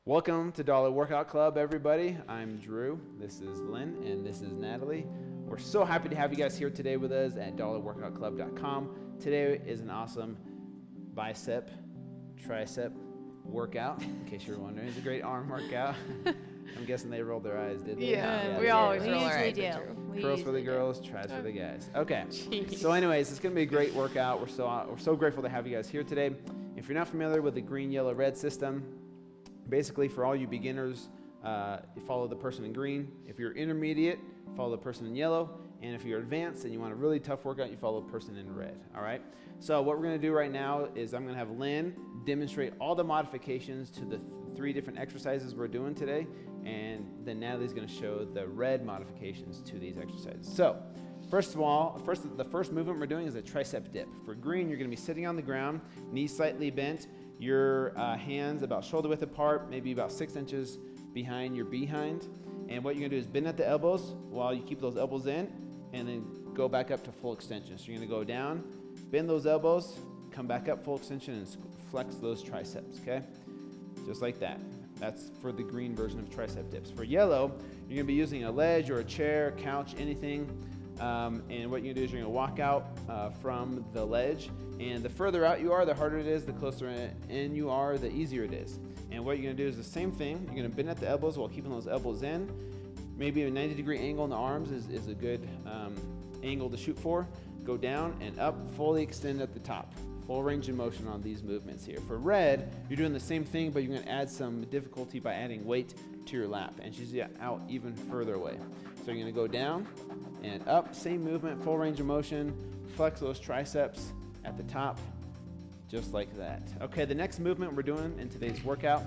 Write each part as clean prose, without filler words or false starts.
Welcome to Dollar Workout Club, everybody. I'm Drew, this is Lynn, and this is Natalie. We're so happy to have you guys here today with us at dollarworkoutclub.com. Today is an awesome bicep, tricep workout, in case you're wondering. It's a great arm workout. I'm guessing they rolled their eyes, did they? Yeah, we always roll our eyes. Curls for the girls, tries for the guys. Okay. Jeez. So anyways, it's going to be a great workout. We're so grateful to have you guys here today. If you're not familiar with the green, yellow, red system, basically for all you beginners, you follow the person in green. If you're intermediate, follow the person in yellow. And if you're advanced and you want a really tough workout, you follow the person in red. All right? So what we're going to do right now is I'm going to have Lynn demonstrate all the modifications to the three different exercises we're doing today. And then Natalie's going to show the red modifications to these exercises. So first of all, the first movement we're doing is a tricep dip. For green, you're going to be sitting on the ground, knees slightly bent, your hands about shoulder width apart, maybe about 6 inches behind your behind. And what you're going to do is bend at the elbows while you keep those elbows in, and then go back up to full extension. So you're going to go down, bend those elbows, come back up full extension, and flex those triceps, okay? Just like that. That's for the green version of tricep dips. For yellow, you're going to be using a ledge or a chair, couch, anything. And what you're going to do is you're going to walk out from the ledge. And the further out you are, the harder it is. The closer in you are, the easier it is. And what you're going to do is the same thing. You're going to bend at the elbows while keeping those elbows in. Maybe a 90-degree angle in the arms is a good angle to shoot for. Go down and up, fully extend at the top. Full range of motion on these movements here. For red, you're doing the same thing, but you're going to add some difficulty by adding weight to your lap and she's out even further away. So you're going to go down and up, same movement, full range of motion. Flex those triceps at the top, just like that. Okay, the next movement we're doing in today's workout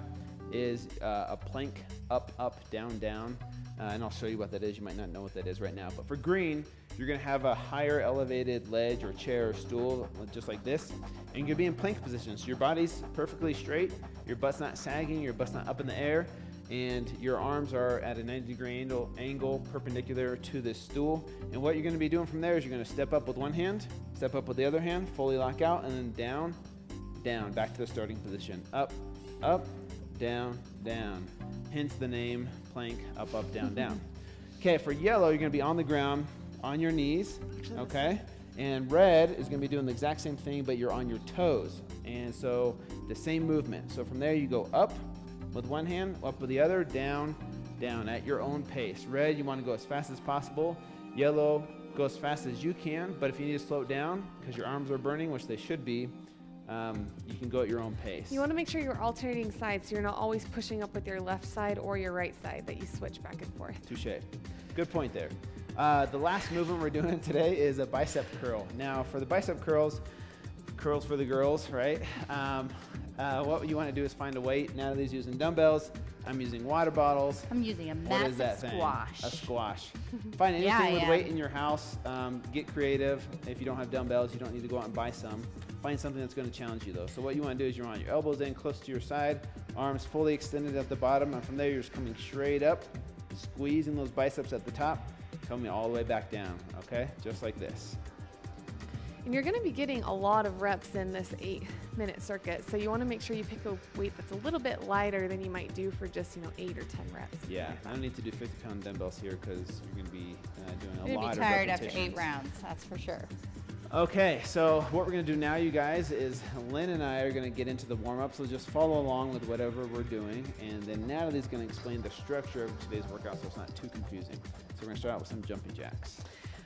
is a plank up, up, down, down. And I'll show you what that is. You might not know what that is right now. But for green, you're going to have a higher elevated ledge or chair or stool, just like this. And you're going to be in plank position. So your body's perfectly straight. Your butt's not sagging. Your butt's not up in the air. And your arms are at a 90-degree angle perpendicular to this stool. And what you're going to be doing from there is you're going to step up with one hand, step up with the other hand, fully lock out, and then down, down, back to the starting position. Up, up, down, down. Hence the name plank, up, up, down, down. Okay, for yellow, you're going to be on the ground, on your knees, okay? And red is going to be doing the exact same thing, but you're on your toes. And so the same movement. So from there, you go up with one hand, up with the other, down, down at your own pace. Red, you want to go as fast as possible. Yellow, go as fast as you can, but if you need to slow it down because your arms are burning, which they should be, you can go at your own pace. You want to make sure you're alternating sides so you're not always pushing up with your left side or your right side, that you switch back and forth. Touche. Good point there. The last movement we're doing today is a bicep curl. Now, for the bicep curls for the girls, right? What you want to do is find a weight. Natalie's using dumbbells. I'm using water bottles. I'm using a What is massive that squash. Thing? A squash. Find anything with Yeah. weight in your house. Get creative. If you don't have dumbbells, you don't need to go out and buy some. Find something that's going to challenge you, though. So what you want to do is you're on your elbows in close to your side, arms fully extended at the bottom, and from there you're just coming straight up, squeezing those biceps at the top, coming all the way back down, okay? Just like this. And you're going to be getting a lot of reps in this 8-minute circuit, so you want to make sure you pick a weight that's a little bit lighter than you might do for just 8 or 10 reps. Yeah, I don't need to do 50-pound dumbbells here because you're going to be doing a You're lot gonna of be tired after repetitions. 8 rounds, that's for sure. Okay, so what we're going to do now, you guys, is Lynn and I are going to get into the warm-up, so just follow along with whatever we're doing, and then Natalie's going to explain the structure of today's workout so it's not too confusing. So we're going to start out with some jumping jacks.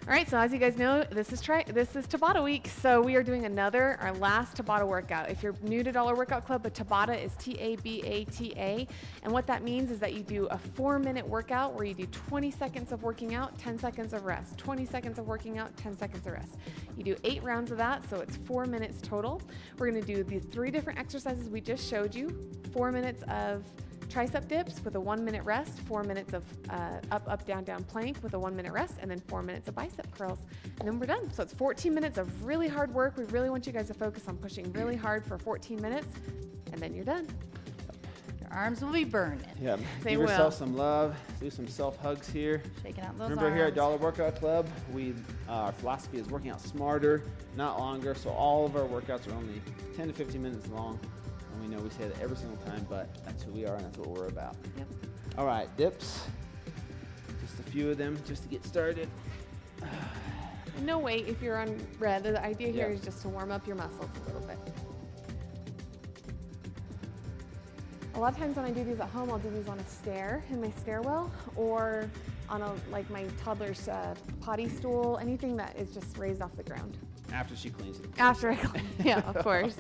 All right, so as you guys know, this is Tabata week, so we are doing our last Tabata workout. If you're new to Dollar Workout Club, a Tabata is T-A-B-A-T-A, and what that means is that you do a 4-minute workout where you do 20 seconds of working out, 10 seconds of rest, 20 seconds of working out, 10 seconds of rest. You do 8 rounds of that, so it's 4 minutes total. We're gonna do the 3 different exercises we just showed you, 4 minutes of tricep dips with a 1-minute rest, 4 minutes of up, up, down, down plank with a 1-minute rest, and then 4 minutes of bicep curls. And then we're done. So it's 14 minutes of really hard work. We really want you guys to focus on pushing really hard for 14 minutes, and then you're done. Your arms will be burning. Yeah, They give will. yourself some love. Do some self-hugs here. Shaking out those Remember arms. here at Dollar Workout Club, our philosophy is working out smarter, not longer. So all of our workouts are only 10 to 15 minutes long. And we know we say that every single time, but that's who we are and that's what we're about. Yep. All right, dips. Just a few of them just to get started. And no weight if you're on red. The idea here Yeah. is just to warm up your muscles a little bit. A lot of times when I do these at home, I'll do these on a stair in my stairwell or on like my toddler's potty stool, anything that is just raised off the ground. After she cleans it. After I clean, yeah, of course.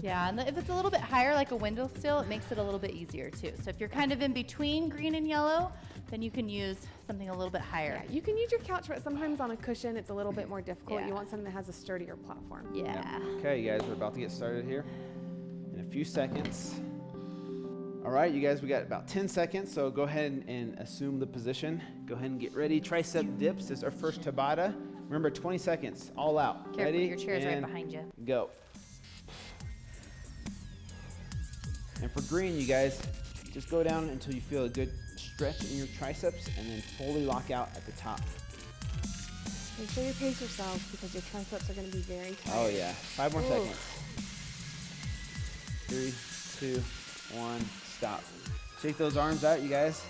Yeah, and if it's a little bit higher, like a windowsill, it makes it a little bit easier too. So if you're kind of in between green and yellow, then you can use something a little bit higher. Yeah, you can use your couch, but sometimes on a cushion, it's a little bit more difficult. Yeah. You want something that has a sturdier platform. Yeah. Okay, you guys, we're about to get started here in a few seconds. All right, you guys, we got about 10 seconds, so go ahead and assume the position. Go ahead and get ready. Tricep dips is our first Tabata. Remember, 20 seconds, all out. Careful, Ready? your chair's right and behind you. Go. And for green, you guys, just go down until you feel a good stretch in your triceps and then fully lock out at the top. Make sure you pace yourselves because your triceps are going to be very tight. Oh, yeah. 5 more Ooh. seconds. 3, 2, 1, stop. Shake those arms out, you guys.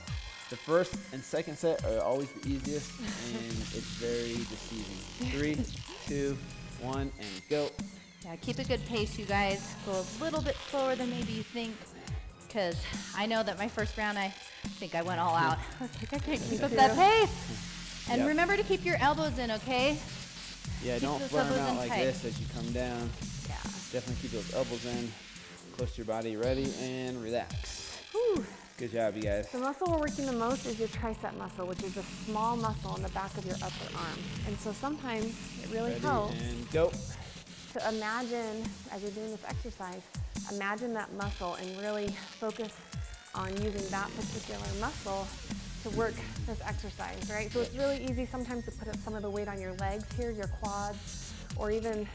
The first and second set are always the easiest, and it's very deceiving. 3, 2, 1, and go. Yeah, keep a good pace, you guys. Go a little bit slower than maybe you think, because I know that my first round, I think I went all out. I was like, I can't keep up that pace. And Yep. remember to keep your elbows in, okay? Yeah, Keep don't those flare them elbows out in like tight. this as you come down. Yeah. Definitely keep those elbows in, close to your body, ready, and relax. Whew. Good job, you guys. The muscle we're working the most is your tricep muscle, which is a small muscle in the back of your upper arm. And so sometimes it really Ready, helps and go. to imagine, as you're doing this exercise, imagine that muscle and really focus on using that particular muscle to work this exercise, right? So it's really easy sometimes to put up some of the weight on your legs here, your quads, or even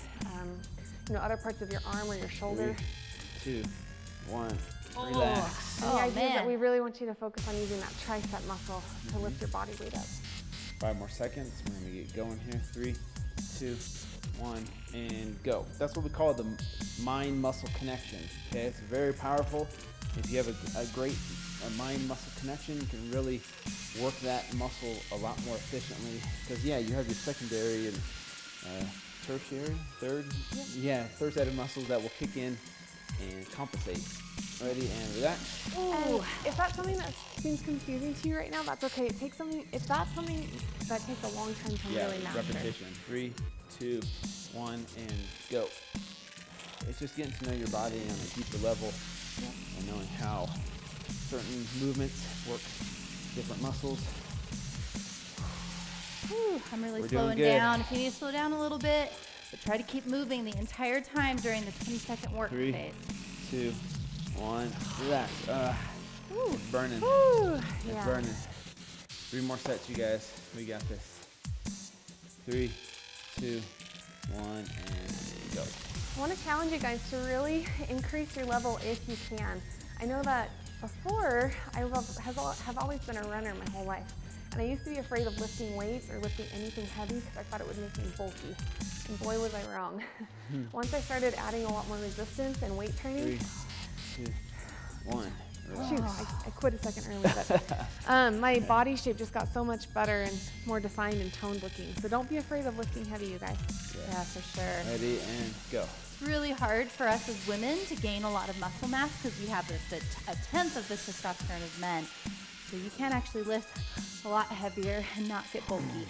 other parts of your arm or your shoulder. 3, 2, 1, Oh. relax. And Oh, the idea is that man. we really want you to focus on using that tricep muscle to lift your body weight up. 5 more seconds. We're gonna get going here. 3, 2, 1, and go. That's what we call the mind-muscle connection. Okay, it's very powerful. If you have a great mind-muscle connection, you can really work that muscle a lot more efficiently. Because yeah, you have your secondary and tertiary, third set of muscles that will kick in and compensate. Ready and relax. And if that's something that seems confusing to you right now, that's okay. If that's something that takes a long time to really master. Repetition. 3, 2, 1, and go. It's just getting to know your body on a deeper level and knowing how certain movements work different muscles. Whew, I'm really We're doing slowing good. down. If you need to slow down a little bit, but try to keep moving the entire time during the 20-second work 3, phase. 2, 1, relax. It's burning. Whew, It's yeah. burning. 3 more sets, you guys. We got this. 3, 2, 1, and go. I want to challenge you guys to really increase your level if you can. I know that before, I have always been a runner my whole life. And I used to be afraid of lifting weights or lifting anything heavy because I thought it would make me bulky. And boy, was I wrong. Once I started adding a lot more resistance and weight training, 3, 2, 1. Relax. shoot, I quit a second early, but my body shape just got so much better and more defined and toned looking. So don't be afraid of lifting heavy, you guys. Yeah, for sure. Ready and go. It's really hard for us as women to gain a lot of muscle mass because we have a tenth of the testosterone as men. So you can actually lift a lot heavier and not get bulky.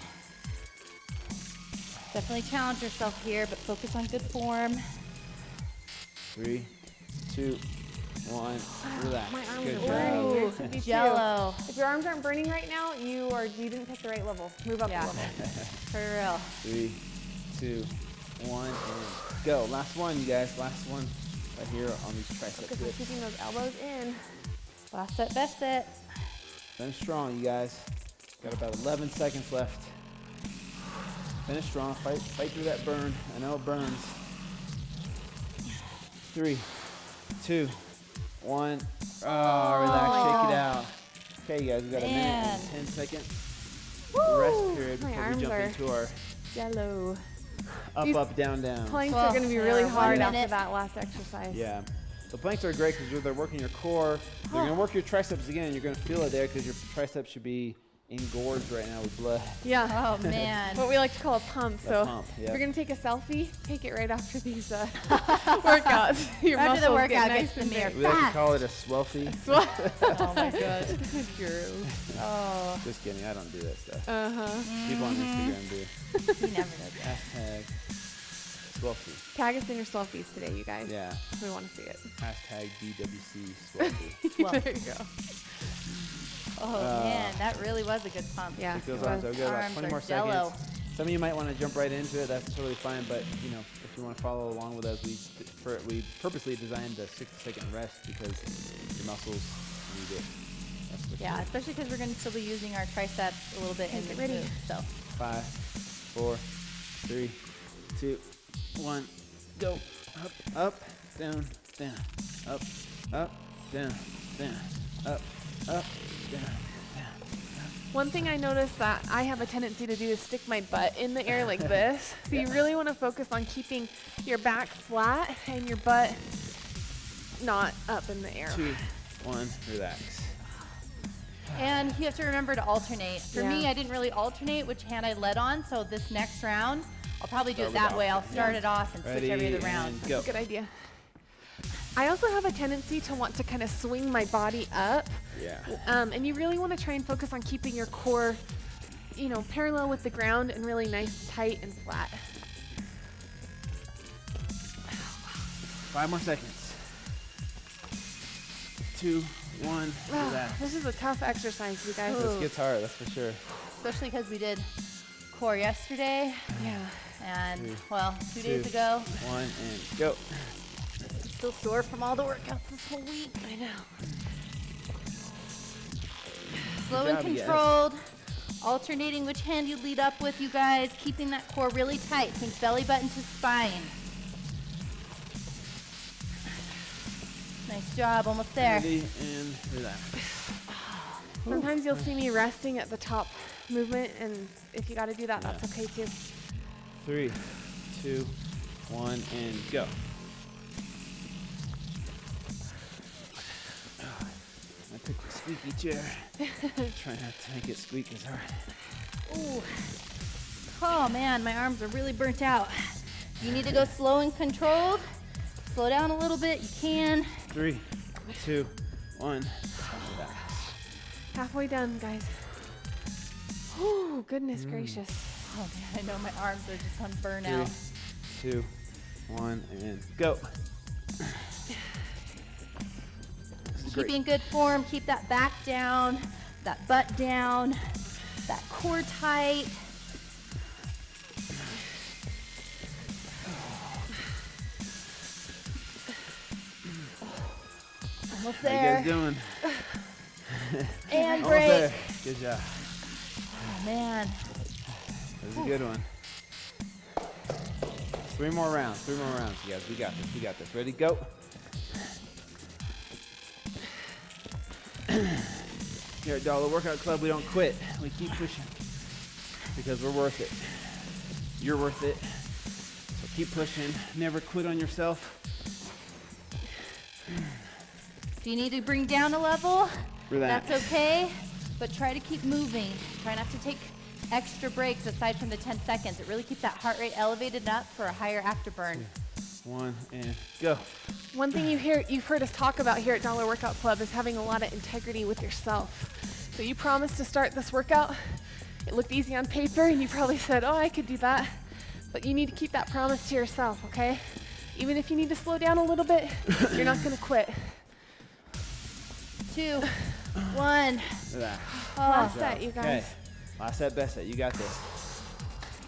Definitely challenge yourself here, but focus on good form. 3, 2, 1. Relax. My arms Good are job. burning. Yours should be too. Jello. If your arms aren't burning right now, you didn't pick the right level. Move up Yeah. a level. For real. 3, 2, 1, and go. Last one, you guys. Last one right here on these tricep Focus on dips. keeping those elbows in. Last set, best set. Finish strong, you guys. Got about 11 seconds left. Finish strong. Fight through that burn. I know it burns. 3, 2, 1. Oh, relax. Shake it out. Okay, you guys. We got a minute Man. and 10 seconds Woo! rest period My before we arms jump are into our Jello. up, These up, down, down. Planks Well, are going to be really yeah, 1 hard after minute. that last exercise. Yeah. The planks are great because they're working your core. They're going to work your triceps again. You're going to feel it there because your triceps should be engorged right now with blood. Yeah. Oh man. What we like to call a pump. A So pump, if yep. you're gonna take a selfie, take it right after these workouts. Your After the muscles workout, get nice gets the and mirror. big. We like to Fast. call it a swelfie. Oh my god. Oh. Just kidding. I don't do that stuff. Uh-huh. People on Instagram do. You never know that. Hashtag swelfie. Tag us in your selfies today, you guys. Yeah. We want to see it. Hashtag DWC swelfie. Well, There you go. oh man, that really was a good pump. Yeah. Take those it arms. was. I've got about Arms 20 are more jello. seconds. Some of you might want to jump right into it. That's totally fine. But you know, if you want to follow along with us, we purposely designed a 60-second rest because your muscles need it. That's for Yeah, sure. especially because we're going to still be using our triceps a little bit in Get this ready. move. So 5, 4, 3, 2, 1, go. Up, down, down, up, down, down, up, down. One thing I noticed that I have a tendency to do is stick my butt in the air like this. So you really want to focus on keeping your back flat and your butt not up in the air. 2, 1, relax. And you have to remember to alternate. For me, Yeah. I didn't really alternate which hand I led on. So this next round, I'll probably do Start it with that that way. I'll one. start it off and switch Ready, every other round. and go. That's a good idea. I also have a tendency to want to kind of swing my body up. Yeah. And you really want to try and focus on keeping your core, you know, parallel with the ground and really nice, tight, and flat. 5 more seconds. 2, 1, relax. This is a tough exercise, you guys. This gets hard, that's for sure. Especially because we did core yesterday. Yeah. And, 3, well, 2 days 2, ago. 1, and go. I'm still sore from all the workouts this whole week. I know. Slow Good and job, you guys. controlled. Alternating which hand you lead up with, you guys. Keeping that core really tight. Think belly button to spine. Nice job. Almost there. Ready, and relax. Sometimes you'll see me resting at the top movement, and if you got to do that, that's okay too. 3, 2, 1, and go. I picked a squeaky chair. Try not to make it squeak as hard. Ooh. Oh man, my arms are really burnt out. You need to go slow and controlled. Slow down a little bit. You can. 3, 2, 1. Relax. Halfway done, guys. Oh, goodness gracious. Oh man, I know my arms are just on burnout. 3, 2, 1, and go. This is great. Keep in good form. Keep that back down, that butt down, that core tight. Almost How you there. guys doing? And Almost break. there. Good job. Oh man. That was a good one. 3 more rounds. 3 more rounds, you guys. We got this. We got this. Ready? Go. Here at Dollar Workout Club, we don't quit. We keep pushing because we're worth it. You're worth it. So keep pushing. Never quit on yourself. If you need to bring down a level, Relax. that's okay. But try to keep moving. Try not to take extra breaks aside from the 10 seconds. It really keeps that heart rate elevated up for a higher afterburn. 1 and go. One thing you've heard us talk about here at Dollar Workout Club is having a lot of integrity with yourself. So you promised to start this workout. It looked easy on paper, and you probably said, "Oh, I could do that." But you need to keep that promise to yourself, okay? Even if you need to slow down a little bit, you're not going to quit. 2, 1. Relax. Last Good set, job. you guys. Okay. Last set, best set. You got this.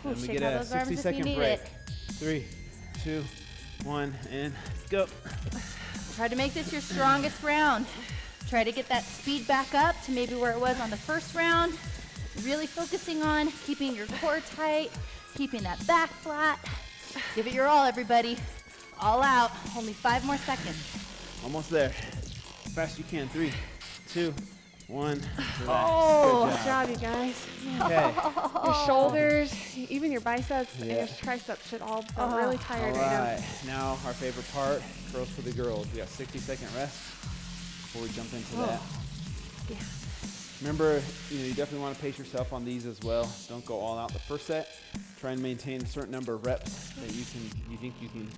Ooh, And we shake get out a those arms if you 60-second need break. it. 3, 2, 1, and go. Try to make this your strongest round. Try to get that speed back up to maybe where it was on the first round. Really focusing on keeping your core tight, keeping that back flat. Give it your all, everybody. All out. Only 5 more seconds. Almost there. As fast as you can. 3, 2, 1. Oh, Good good job, you guys. Okay. Your shoulders, even your biceps and Yeah. your triceps should all feel really All tired right now. right. Now our favorite part, curls for the girls. We got 60-second rest before we jump into that. Yeah. Remember, you definitely want to pace yourself on these as well. Don't go all out the first set. Try and maintain a certain number of reps that you think you can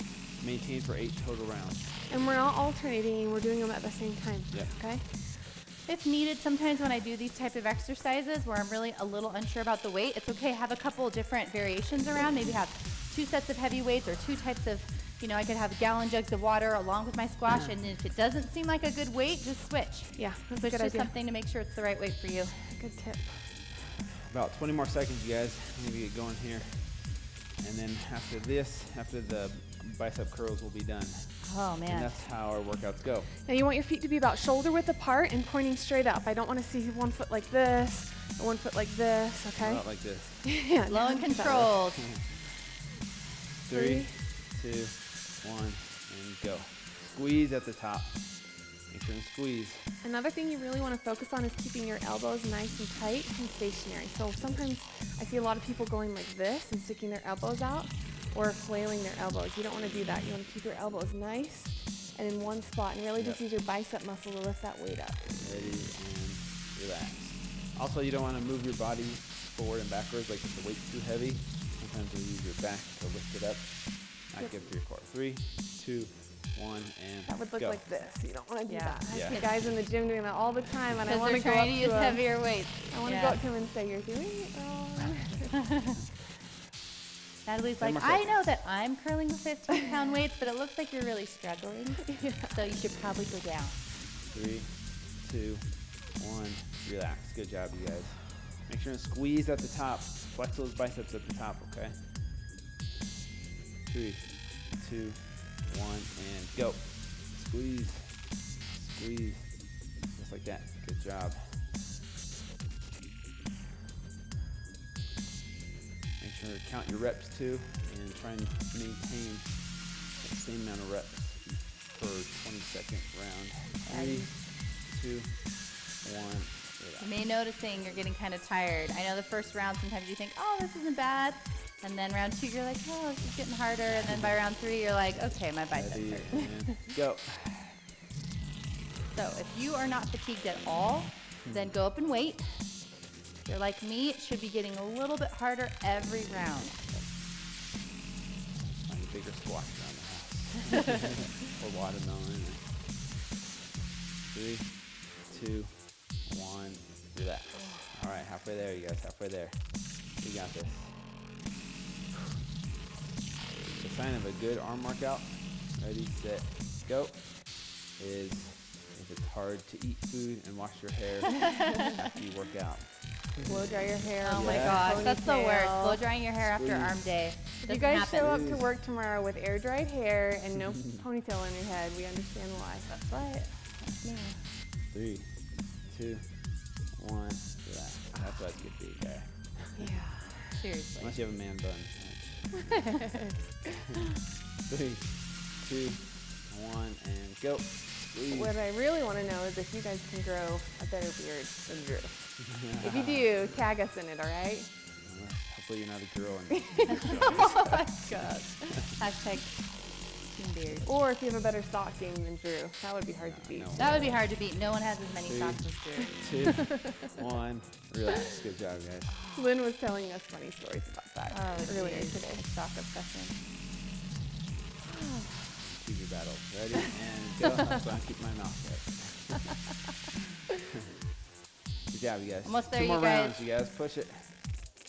maintain for 8 total rounds. And we're not alternating, we're doing them at the same time. Yeah. Okay? If needed, sometimes when I do these type of exercises where I'm really a little unsure about the weight, it's okay. Have a couple different variations around. Maybe have 2 sets of heavy weights or 2 types of, I could have gallon jugs of water along with my squash. And if it doesn't seem like a good weight, just switch. Yeah, that's a Switch good to idea. something to make sure it's the right weight for you. Good tip. About 20 more seconds, you guys. I'm going to get going here. And then after this, after the bicep curls will be done. Oh, And man. that's how our workouts go. Now you want your feet to be about shoulder width apart and pointing straight up. I don't want to see one foot like this, or one foot like this, okay? Not like this. Yeah, Slow and not that way. controlled. 3, 2, 1, and go. Squeeze at the top. Make sure and squeeze. Another thing you really want to focus on is keeping your elbows nice and tight and stationary. So sometimes I see a lot of people going like this and sticking their elbows out or flailing their elbows. You don't want to do that. You want to keep your elbows nice and in one spot and really just use your bicep muscle to lift that weight up. Ready and relax. Also, you don't want to move your body forward and backwards like if the weight's too heavy. Sometimes you'll use your back to lift it up. Not good for your core. 3, 2, 1, and That would look go. like this. You don't want to do Yeah. that. I Yeah. see guys in the gym doing that all the time, and I Because want they're to go up trying to use to 'em. heavier weights. I want to Yeah. go up to him and say, "You're doing it wrong." Natalie's 10 like, more I seconds. know that I'm curling with 15-pound weights, but it looks like you're really struggling. So you should probably go down. 3, 2, 1, relax. Good job, you guys. Make sure and squeeze at the top. Flex those biceps at the top, okay? 3, 2, 1, and go. Squeeze, squeeze, just like that. Good job. Make sure to count your reps too, and try and maintain the same amount of reps per 20-second round. 3, 2, 1. Relax. You may noticing you're getting kind of tired. I know the first round sometimes you think, oh, this isn't bad. And then round 2 you're like, oh, this is getting harder. And then by round 3 you're like, okay, my biceps Ready hurt. and go. So if you are not fatigued at all, then go up and wait. If you're like me, it should be getting a little bit harder every round. Find a bigger squash around the house. Or watermelon. 3, 2, 1. Relax. All right, halfway there, you guys. Halfway there. You got this. The sign of a good arm workout. Ready, set, go. Is if it's hard to eat food and wash your hair after you work out. Blow dry your hair. Oh my Yeah. gosh, that's the worst. Ponytail. Blow drying your hair after Squeeze. arm day. If you Doesn't guys happen. show up to Squeeze. work tomorrow with air dried hair and no ponytail in your head, we understand why. That's right. That's me. 3, 2, 1. Relax. That's why it's good for you, guy. Yeah. Seriously. Unless you have a man bun. 3, 2, 1, and go. Squeeze. What I really want to know is if you guys can grow a better beard than Drew. If you do, tag us in it, all right? Hopefully you're not a girl. And Oh my god. Hashtag team beard. Or if you have a better sock game than Drew. That would be hard to beat. No. That would be hard to beat. No one has as many 3, socks as Drew. 2, 1. Relax. Good job, guys. Lynn was telling us funny stories about that Oh, earlier geez. today. Sock obsession. Choose your battle. Ready and go. So I keep my mouth shut. Good job, you guys. Almost there, 2 more you guys. rounds, you guys. Push it.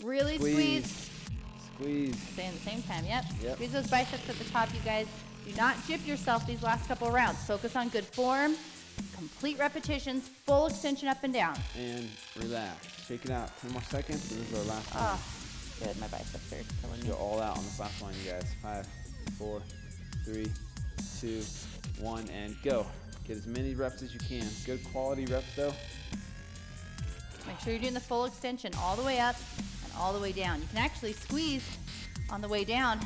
Really squeeze. Squeeze. Stay at the same time. Yep. Yep. Squeeze those biceps at the top, you guys. Do not jip yourself these last couple of rounds. Focus on good form, complete repetitions, full extension up and down. And relax. Shake it out. 10 more seconds. And this is our last one. Ah, good. My biceps are killing me. Go all out on this last one, you guys. 5, 4, 3, 2, 1, and go. Get as many reps as you can. Good quality reps, though. Make sure you're doing the full extension all the way up and all the way down. You can actually squeeze on the way down.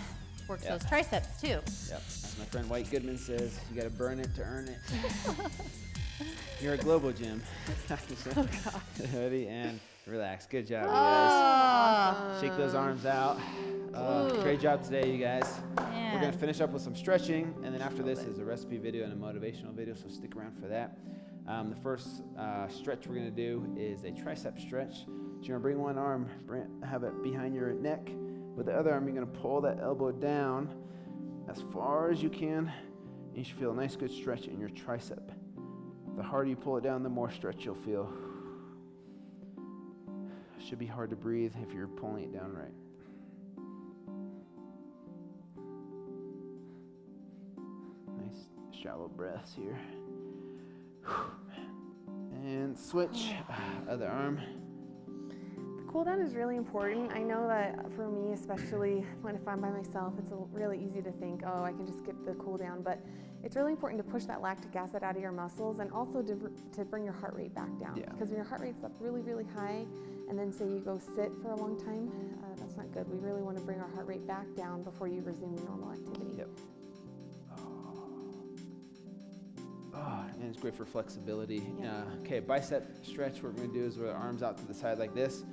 Works Yep. those triceps too. Yep. As my friend White Goodman says, you got to burn it to earn it. You're a global gym. Oh, God. Ready and relax. Good job, you Oh. guys. Shake those arms out. Ooh. Great job today, you guys. Man. We're going to finish up with some stretching, and then after this is a recipe video and a motivational video, so stick around for that. The first stretch we're going to do is a tricep stretch. So you're going to bring one arm, have it behind your neck. With the other arm, you're going to pull that elbow down as far as you can. And you should feel a nice good stretch in your tricep. The harder you pull it down, the more stretch you'll feel. Should be hard to breathe if you're pulling it down right. Nice shallow breaths here. And switch, other arm. The cool down is really important. I know that for me, especially if I'm by myself, it's really easy to think, oh, I can just skip the cool down. But it's really important to push that lactic acid out of your muscles, and also to bring your heart rate back down. Yeah. Because when your heart rate's up really, really high, and then say you go sit for a long time, that's not good. We really want to bring our heart rate back down before you resume normal activity. Yep. And it's great for flexibility. Yeah. Okay, bicep stretch. What we're going to do is with our arms out to the side like this.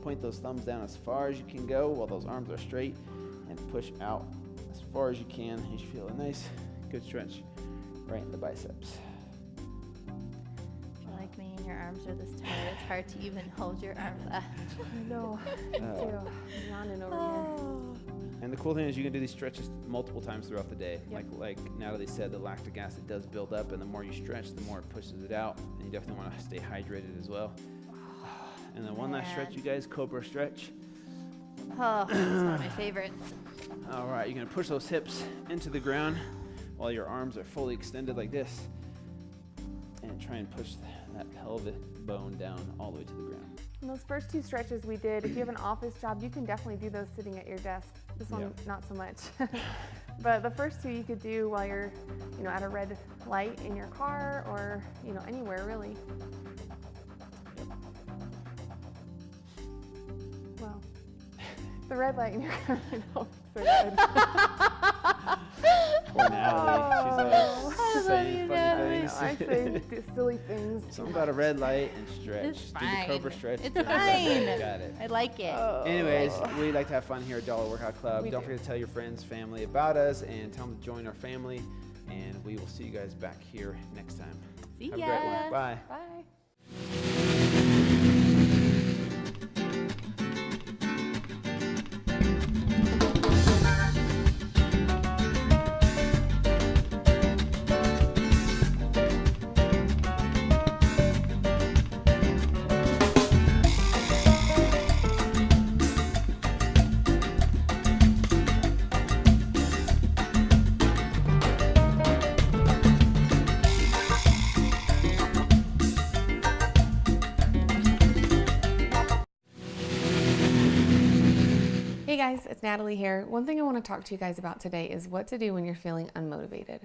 Point those thumbs down as far as you can go while those arms are straight, and push out as far as you can. You should feel a nice, good stretch right in the biceps. If you're like me and your arms are this tired, it's hard to even hold your arms up. I know. Me too. I'm yawning over here. And the cool thing is you can do these stretches multiple times throughout the day. Yep. Like Natalie said, the lactic acid does build up, and the more you stretch, the more it pushes it out. And you definitely want to stay hydrated as well. And then one last stretch, you guys, cobra stretch. Oh, that's one of my favorites. All right, you're going to push those hips into the ground while your arms are fully extended like this. And try and push that pelvic bone down all the way to the ground. And those first two stretches we did, if you have an office job, you can definitely do those sitting at your desk. This one, not so much. But the first two you could do while you're, at a red light in your car or, anywhere really. Wow. The red light in your car, so good. Poor Natalie. She's saying funny things. I say silly things. Something about a red light and stretch. It's Just do fine. the cobra stretch. It's Got fine. it. I like it. Anyways, we like to have fun here at Dollar Workout Club. We Don't do. forget to tell your friends, family about us, and tell them to join our family. And we will see you guys back here next time. See Have ya. a great one. Bye. Bye. Hey guys, it's Natalie here. One thing I want to talk to you guys about today is what to do when you're feeling unmotivated.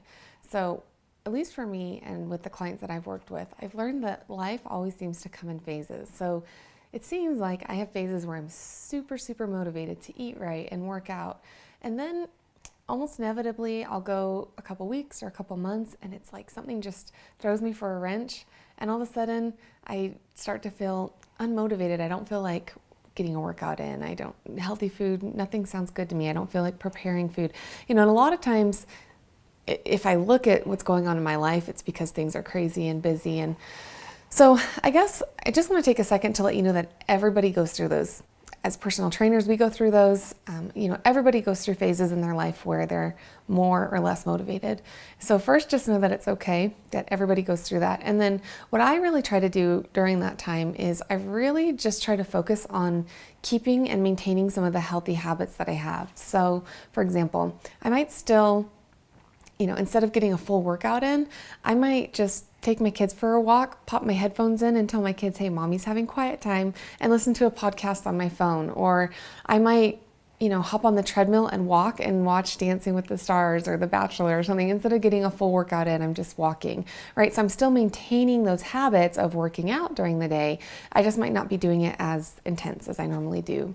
So, at least for me and with the clients that I've worked with, I've learned that life always seems to come in phases. So, it seems like I have phases where I'm super, super motivated to eat right and work out. And then almost inevitably, I'll go a couple weeks or a couple months and it's like something just throws me for a wrench. And all of a sudden, I start to feel unmotivated. I don't feel like getting a workout in. Healthy food, nothing sounds good to me. I don't feel like preparing food. And a lot of times, if I look at what's going on in my life, it's because things are crazy and busy. And so I guess I just want to take a second to let you know that everybody goes through those. As personal trainers, we go through those. Everybody goes through phases in their life where they're more or less motivated. So first, just know that it's okay, that everybody goes through that. And then what I really try to do during that time is I really just try to focus on keeping and maintaining some of the healthy habits that I have. So for example, I might still, instead of getting a full workout in, I might just take my kids for a walk, pop my headphones in and tell my kids, hey, mommy's having quiet time, and listen to a podcast on my phone. Or I might, hop on the treadmill and walk and watch Dancing with the Stars or The Bachelor or something. Instead of getting a full workout in, I'm just walking, right? So I'm still maintaining those habits of working out during the day. I just might not be doing it as intense as I normally do.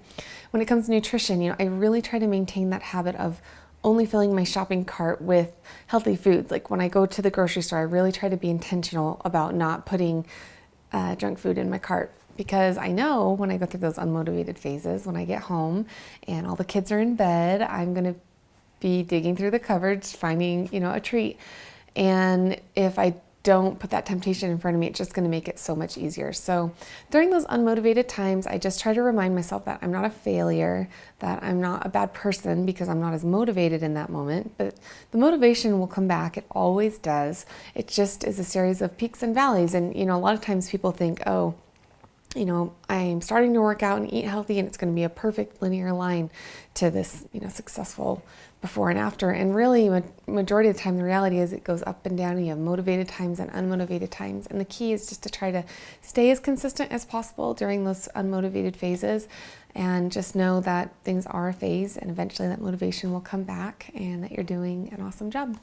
When it comes to nutrition, I really try to maintain that habit of only filling my shopping cart with healthy foods. Like when I go to the grocery store, I really try to be intentional about not putting junk food in my cart, because I know when I go through those unmotivated phases, when I get home and all the kids are in bed, I'm going to be digging through the cupboards, finding, a treat. And if I don't put that temptation in front of me, it's just going to make it so much easier. So during those unmotivated times, I just try to remind myself that I'm not a failure, that I'm not a bad person because I'm not as motivated in that moment. But the motivation will come back. It always does. It just is a series of peaks and valleys. And, a lot of times people think, oh, I'm starting to work out and eat healthy and it's going to be a perfect linear line to this, successful before and after. And really, majority of the time, the reality is it goes up and down. You have motivated times and unmotivated times. And the key is just to try to stay as consistent as possible during those unmotivated phases, and just know that things are a phase and eventually that motivation will come back and that you're doing an awesome job.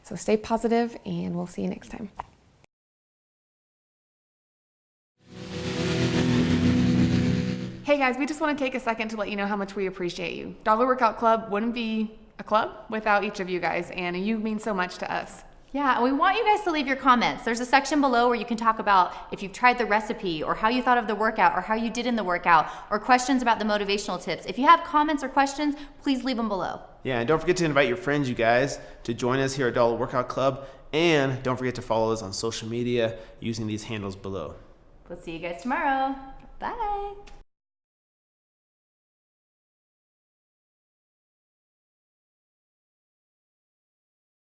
So stay positive and we'll see you next time. Hey guys, we just want to take a second to let you know how much we appreciate you. Dollar Workout Club wouldn't be a club without each of you guys, and you mean so much to us. Yeah, and we want you guys to leave your comments. There's a section below where you can talk about if you've tried the recipe, or how you thought of the workout, or how you did in the workout, or questions about the motivational tips. If you have comments or questions, please leave them below. Yeah, and don't forget to invite your friends, you guys, to join us here at Dollar Workout Club. And don't forget to follow us on social media using these handles below. We'll see you guys tomorrow. Bye.